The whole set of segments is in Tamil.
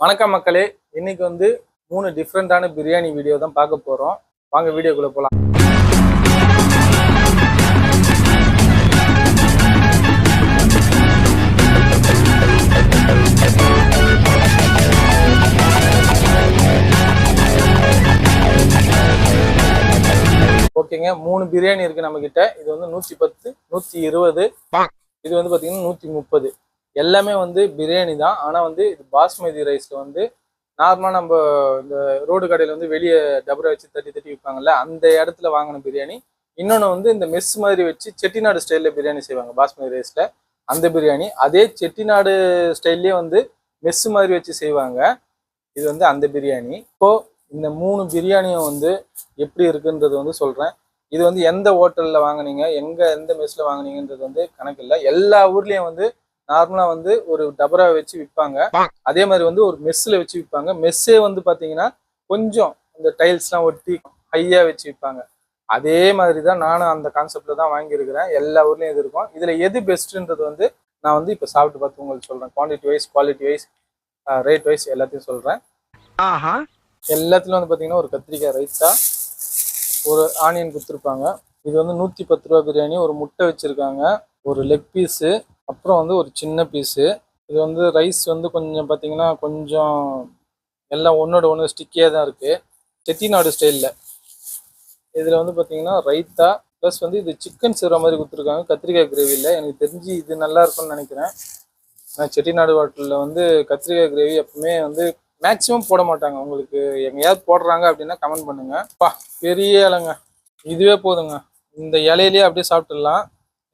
வணக்கம் மக்களே. இன்னைக்கு வந்து 3 டிஃப்ரெண்டான பிரியாணி வீடியோ தான் பார்க்க போறோம். வாங்க வீடியோக்குள்ள போலாம். ஓகேங்க, 3 பிரியாணி இருக்கு நம்ம கிட்ட. இது வந்து 110, 120, இது வந்து பாத்தீங்கன்னா 130. எல்லாமே வந்து பிரியாணி தான். ஆனா வந்து இது பாஸ்மதி ரைஸ்ல வந்து நார்மலா நம்ம இந்த ரோடு கடையில வந்து வெளியே டபரா வச்சு தட்டி தட்டி விற்பாங்கல்ல, அந்த இடத்துல வாங்கின பிரியாணி. இன்னொன்று வந்து இந்த மெஸ் மாதிரி வச்சு செட்டிநாடு ஸ்டைல்ல பிரியாணி செய்வாங்க பாஸ்மதி ரைஸ்ல, அந்த பிரியாணி. அதே செட்டிநாடு ஸ்டைல்லே வந்து மெஸ் மாதிரி வச்சு செய்வாங்க. இது வந்து அந்த பிரியாணி. இப்போ இந்த 3 பிரியாணியும் வந்து எப்படி இருக்குன்றது வந்து சொல்றேன். இது வந்து எந்த ஹோட்டல்ல வாங்கினீங்க, எந்த மெஸ்ல வாங்கினீங்கன்றது வந்து கணக்கு இல்லை. எல்லா ஊர்லயும் வந்து நார்மலா வந்து ஒரு டபரா வச்சு விற்பாங்க. அதே மாதிரி வந்து ஒரு மெஸ்ல வச்சு விற்பாங்க. மெஸ்ஸே வந்து பாத்தீங்கன்னா கொஞ்சம் இந்த டைல்ஸ்லாம் ஒட்டி ஹையா வச்சு விற்பாங்க. அதே மாதிரி தான் நானும் அந்த கான்செப்ட்ல தான் வாங்கியிருக்கிறேன். எல்லா ஊர்லயும் இது இருக்கும். இதுல எது பெஸ்ட்ன்றது வந்து நான் வந்து இப்போ சாப்பிட்டு பார்த்து உங்களுக்கு சொல்றேன். Quantity wise, quality wise, rate wise எல்லாத்தையும் சொல்றேன். எல்லாத்துலயும் வந்து பாத்தீங்கன்னா ஒரு கத்திரிக்காய் ரைத்தா, ஒரு ஆனியன் கொடுத்துருப்பாங்க. இது வந்து 110 ரூபா பிரியாணி. ஒரு முட்டை வச்சிருக்காங்க, ஒரு லெக் பீஸு, அப்புறம் வந்து ஒரு சின்ன பீஸு. இது வந்து ரைஸ் வந்து கொஞ்சம் பார்த்தீங்கன்னா கொஞ்சம் எல்லாம் ஒன்றோட ஒன்று ஸ்டிக்கியாக தான் இருக்குது, செட்டிநாடு ஸ்டைலில். இதில் வந்து பார்த்தீங்கன்னா ரைத்தா ப்ளஸ் வந்து இது சிக்கன் செய்கிற மாதிரி கொடுத்துருக்காங்க, கத்திரிக்காய் கிரேவியில். எனக்கு தெரிஞ்சு இது நல்லா இருக்கும்னு நினைக்கிறேன். ஆனால் செட்டிநாடு ஹோட்டலில் வந்து கத்திரிக்காய் கிரேவி எப்பவுமே வந்து மேக்ஸிமம் போட மாட்டாங்க. உங்களுக்கு எங்கேயாவது போடுறாங்க அப்படின்னா கமெண்ட் பண்ணுங்க. பெரிய இலைங்க, இதுவே போதுங்க. இந்த இலையிலேயே அப்படியே சாப்பிட்டுடலாம்.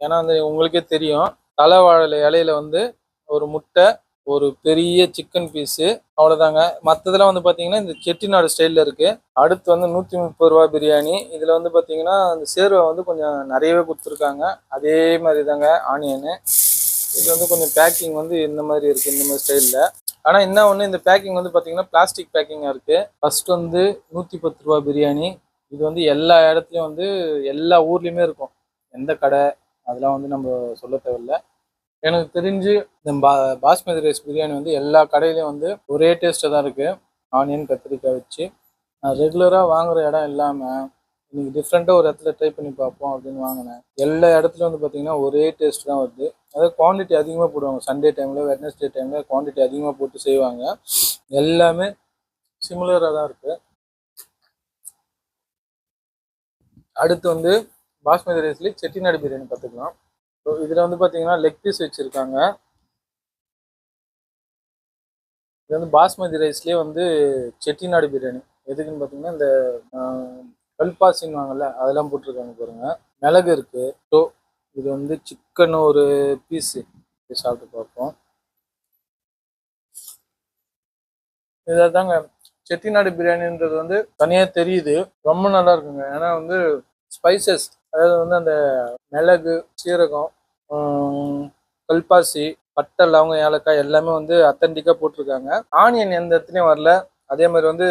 ஏன்னா வந்து உங்களுக்கே தெரியும், தலைவாழை இலையில வந்து ஒரு முட்டை, ஒரு பெரிய சிக்கன் பீஸு, அவ்வளோதாங்க. மற்றதெல்லாம் வந்து பார்த்தீங்கன்னா இந்த செட்டிநாடு ஸ்டைலில் இருக்குது. அடுத்து வந்து 130 ரூபா பிரியாணி. இதில் வந்து பார்த்தீங்கன்னா இந்த சேர்வை வந்து கொஞ்சம் நிறையவே கொடுத்துருக்காங்க. அதே மாதிரி தாங்க ஆனியனு. இது வந்து கொஞ்சம் பேக்கிங் வந்து இந்த மாதிரி இருக்குது, இந்த மாதிரி ஸ்டைலில். ஆனால் என்ன ஒன்று, இந்த பேக்கிங் வந்து பார்த்தீங்கன்னா பிளாஸ்டிக் பேக்கிங்காக இருக்குது. ஃபர்ஸ்ட் வந்து 110 ரூபா பிரியாணி. இது வந்து எல்லா இடத்துலையும் வந்து எல்லா ஊர்லேயுமே இருக்கும். எந்த கடை அதெல்லாம் வந்து நம்ம சொல்ல தேவையில்லை. எனக்கு தெரிஞ்சு இந்த பாஸ்மதி ரைஸ் பிரியாணி வந்து எல்லா கடையிலையும் வந்து ஒரே டேஸ்ட்டாக தான் இருக்குது. ஆனியன் கத்திரிக்காய் வச்சு நான் ரெகுலராக வாங்குகிற இடம் இல்லாமல் இன்னைக்கு டிஃப்ரெண்ட்டாக ஒரு இடத்துல ட்ரை பண்ணி பார்ப்போம் அப்படின்னு வாங்கினேன். எல்லா இடத்துலையும் வந்து பார்த்தீங்கன்னா ஒரே டேஸ்ட் தான் வருது. அதாவது குவான்டிட்டி அதிகமாக போடுவாங்க. சண்டே டைமில், வெட்னஸ்டே டைமில் குவான்டிட்டி அதிகமாக போட்டு செய்வாங்க. எல்லாமே சிமிலராக தான் இருக்குது. அடுத்து வந்து பாஸ்மதி ரைஸ்லேயே செட்டிநாடு பிரியாணி பார்த்துக்கலாம். ஸோ இதில் வந்து பார்த்தீங்கன்னா லெக் பீஸ் வச்சுருக்காங்க. இது வந்து பாஸ்மதி ரைஸ்லேயே வந்து செட்டிநாடு பிரியாணி. எதுக்குன்னு பார்த்தீங்கன்னா இந்த கல்பாசின்வாங்கல்ல, அதெல்லாம் போட்டிருக்காங்க பாருங்க. மிளகு இருக்குது. ஸோ இது வந்து சிக்கன் ஒரு பீஸு சாப்பிட்டு பார்ப்போம். இதில் தாங்க செட்டிநாடு பிரியாணின்றது வந்து தனியாக தெரியுது. ரொம்ப நல்லா இருக்குங்க. ஏன்னா வந்து ஸ்பைசஸ், அதாவது வந்து அந்த மிளகு, சீரகம், கல்பாசி, பட்டை, லவங்கம், ஏலக்காய் எல்லாமே வந்து அத்தன்டிக்காக போட்டிருக்காங்க. ஆனியன் எந்த இடத்துலையும் வரல. அதே மாதிரி வந்து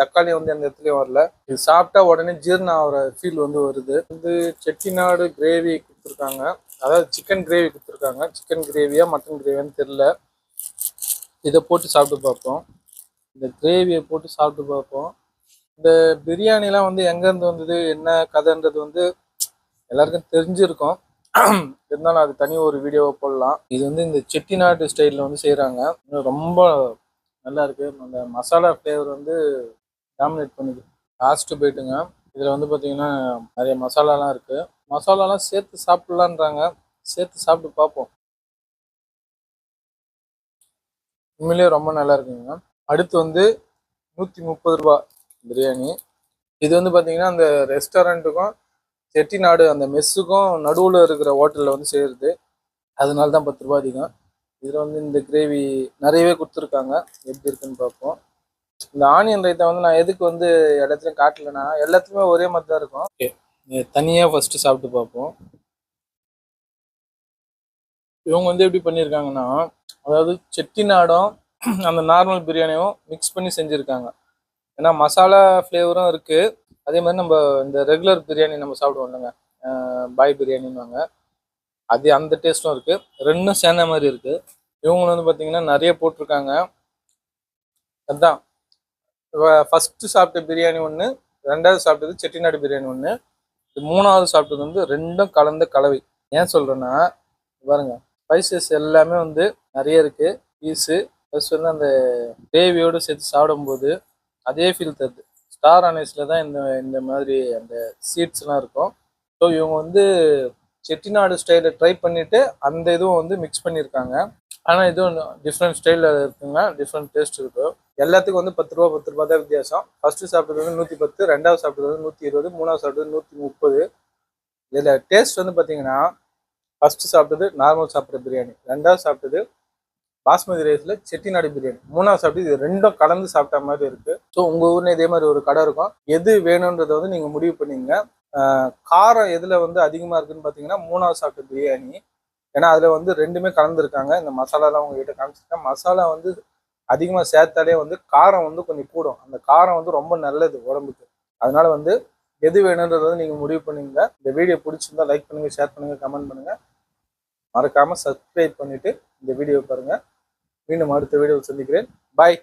தக்காளி வந்து எந்த இடத்துலையும் வரல. இது சாப்பிட்டா உடனே ஜீரணம் ஆகிற ஃபீல் வந்து வருது. வந்து செட்டிநாடு கிரேவி கொடுத்துருக்காங்க, அதாவது சிக்கன் கிரேவி கொடுத்துருக்காங்க. சிக்கன் கிரேவியா மட்டன் கிரேவியான்னு தெரியல. இதை போட்டு சாப்பிட்டு பார்ப்போம். இந்த கிரேவியை போட்டு சாப்பிட்டு பார்ப்போம். இந்த பிரியாணிலாம் வந்து எங்கேருந்து வந்தது, என்ன கதைன்றது வந்து எல்லாருக்கும் தெரிஞ்சிருக்கும். இருந்தாலும் அது தனி ஒரு வீடியோவை போடலாம். இது வந்து இந்த செட்டிநாடு ஸ்டைலில் வந்து செய்கிறாங்க. ரொம்ப நல்லா இருக்குது. அந்த மசாலா ஃப்ளேவர் வந்து டாமினேட் பண்ணுது. லாஸ்ட்டு போயிட்டுங்க. இதில் வந்து பார்த்தீங்கன்னா நிறைய மசாலாலாம் இருக்குது. மசாலாலாம் சேர்த்து சாப்பிட்லான்றாங்க. சேர்த்து சாப்பிட்டு பார்ப்போம். உண்மையிலேயே ரொம்ப நல்லா இருக்குங்க. அடுத்து வந்து 130 ரூபா பிரியாணி. இது வந்து பார்த்தீங்கன்னா அந்த ரெஸ்டாரண்ட்டுக்கும் செட்டிநாடு அந்த மெஸ்ஸுக்கும் நடுவில் இருக்கிற ஹோட்டலில் வந்து செய்கிறது. அதனால தான் 10 ரூபா அதிகம். இதில் வந்து இந்த கிரேவி நிறையவே கொடுத்துருக்காங்க. எப்படி இருக்குன்னு பார்ப்போம். இந்த ஆனியன் ரைத்தா வந்து நான் எதுக்கு வந்து இடத்துலையும் காட்டலைன்னா, எல்லாத்துக்குமே ஒரே மாதிரி தான் இருக்கும். ஓகே, தனியாக ஃபஸ்ட்டு சாப்பிட்டு பார்ப்போம். இவங்க வந்து எப்படி பண்ணியிருக்காங்கன்னா, அதாவது செட்டிநாடும் அந்த நார்மல் பிரியாணியும் மிக்ஸ் பண்ணி செஞ்சுருக்காங்க. ஏன்னா மசாலா ஃப்ளேவரும் இருக்குது. அதே மாதிரி நம்ம இந்த ரெகுலர் பிரியாணி நம்ம சாப்பிடுவோம் இல்லைங்க, பாய் பிரியாணின்னுவாங்க, அது அந்த டேஸ்ட்டும் இருக்குது. ரெண்டும் சேர்ந்த மாதிரி இருக்குது. இவங்க வந்து பார்த்தீங்கன்னா நிறைய போட்டிருக்காங்க. அதுதான் ஃபர்ஸ்ட் சாப்பிட்ட பிரியாணி ஒன்று, ரெண்டாவது சாப்பிட்டது செட்டிநாடு பிரியாணி ஒன்று, இது மூணாவது சாப்பிட்டது வந்து ரெண்டும் கலந்த கலவை. ஏன் சொல்றேன்னா பாருங்க, ஸ்பைசஸ் எல்லாமே வந்து நிறைய இருக்கு, பீஸு ப்ளஸ் வந்து அந்த கிரேவியோடு சேர்த்து சாப்பிடும்போது அதே ஃபீல் தருது. ஸ்டார் அனேஸில் தான் இந்த இந்த மாதிரி அந்த சீட்ஸ்லாம் இருக்கும். ஸோ இவங்க வந்து செட்டிநாடு ஸ்டைலில் ட்ரை பண்ணிட்டு அந்த இதுவும் வந்து மிக்ஸ் பண்ணியிருக்காங்க. ஆனால் இதுவும் டிஃப்ரெண்ட் ஸ்டைலில் இருக்குங்க, டிஃப்ரெண்ட் டேஸ்ட் இருக்கும். எல்லாத்துக்கும் வந்து 10 ரூபா தான் வித்தியாசம். ஃபர்ஸ்ட் சாப்பிட்டது வந்து 110, ரெண்டாவது சாப்பிட்டது வந்து 120, மூணாவது சாப்பிட்டது 130. இதில் டேஸ்ட் வந்து பார்த்தீங்கன்னா ஃபர்ஸ்ட் சாப்பிட்டது நார்மல் சாப்பிட்ற பிரியாணி, ரெண்டாவது சாப்பிட்டது பாஸ்மதி ரைஸில் செட்டிநாடு பிரியாணி, மூணாவது சாப்பிட்டு இது ரெண்டும் கலந்து சாப்பிட்ட மாதிரி இருக்கு. ஸோ உங்கள் ஊர்ல இதே மாதிரி ஒரு கடை இருக்கும், எது வேணுன்றதை வந்து நீங்கள் முடிவு பண்ணிங்க. காரம் எதில் வந்து அதிகமாக இருக்குன்னு பார்த்தீங்கன்னா மூணாவது சாப்பிட்ட பிரியாணி. ஏன்னா அதில் வந்து ரெண்டுமே கலந்துருக்காங்க. இந்த மசாலாலாம் உங்ககிட்ட காமிச்சிருக்கேன். மசாலா வந்து அதிகமாக சேர்த்தாலே வந்து காரம் வந்து கொஞ்சம் கூடும். அந்த காரம் வந்து ரொம்ப நல்லது உடம்புக்கு. அதனால வந்து எது வேணுன்றதை வந்து நீங்கள் முடிவு பண்ணுங்க. இந்த வீடியோ பிடிச்சிருந்தா லைக் பண்ணுங்கள், ஷேர் பண்ணுங்கள், கமெண்ட் பண்ணுங்கள். மறக்காமல் சப்ஸ்கிரைப் பண்ணிவிட்டு இந்த வீடியோ பாருங்கள். மீண்டும் அடுத்த வீடியோவில் சந்திக்கிறேன். பாய்.